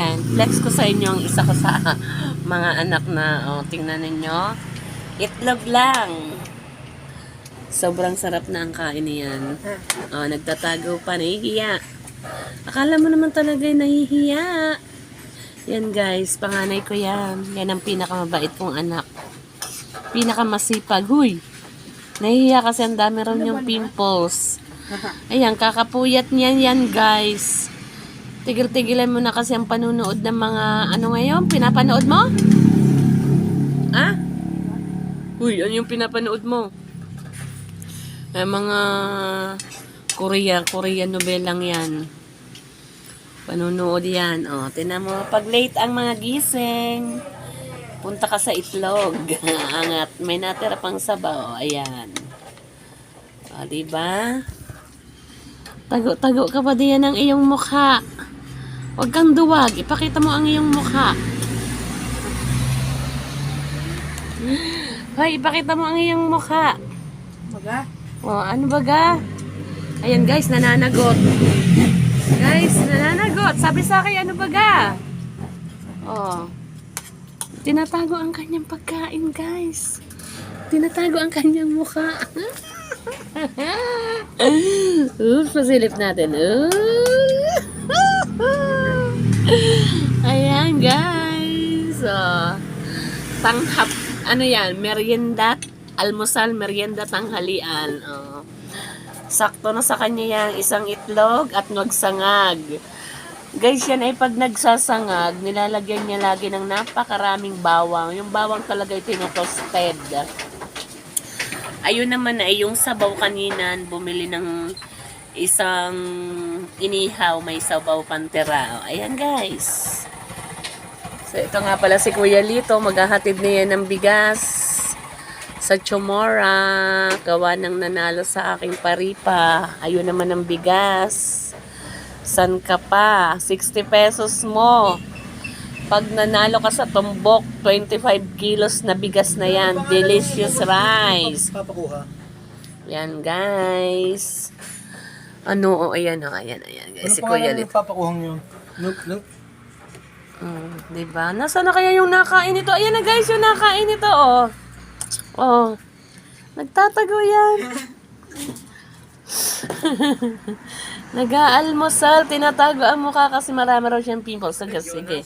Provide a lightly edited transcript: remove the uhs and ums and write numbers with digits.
Ayan, flex ko sa inyo ang isa ko sa mga anak na, tingnan ninyo. Itlog lang. Sobrang sarap na ang kain niyan. Nagtatago pa, nahihiya. Akala mo naman talaga nahihiya. Yan guys, panganay ko yan. Yan ang pinakamabait kong anak. Pinakamasipag. Huy! Nahihiya kasi ang dami raw niyang pimples. Ayan, kakapuyat niyan yan guys. Tigil-tigilan mo na kasi ang panunood ng mga ano ngayon? Pinapanood mo? Ah? Uy, ano yung pinapanood mo? Mga Korean novelang yan. Panunood yan. Tinan mo, pag late ang mga gising, punta ka sa itlog. Angat, may natira pang sabaw. Ayan. Diba? Tago-tago ka pa diyan ng iyong mukha. Huwag kang duwag. Ipakita mo ang iyong mukha. Hoy, ipakita mo ang iyong mukha. Baga? Ano baga? Ayan guys, nananagot. Guys, nananagot. Sabi sa akin, ano baga? Tinatago ang kanyang pagkain, guys. Tinatago ang kanyang mukha. Pasilip natin. Ayan, guys. Ano yan? Merienda, almusal, merienda, tanghalian. Sakto na sa kanya yan, isang itlog at nagsangag. Guys, yan ay pag nagsasangag, nilalagyan niya lagi ng napakaraming bawang. Yung bawang talaga ay tinotosted. Ayun naman ay yung sabaw kanina, bumili ng isang inihaw, may sabaw pantera. Ayan guys. So ito nga pala si Kuya Lito, maghahatid na yan ng bigas sa Chomora, gawa ng nanalo sa aking paripa. Ayun naman ang bigas. San ka pa? 60 pesos mo. Pag nanalo ka sa tumbok, 25 kilos na bigas na yan. Delicious rice. Yan guys. Ayan guys. Si Kuya Lito. Papakuhang yun? Nope. Diba? Nasaan na kaya yung nakain ito? Ayan na guys, yung nakain ito, nagtatago yan. Nag-aalmusal, tinatago ang mukha kasi marami raw siyang pimples. Sige.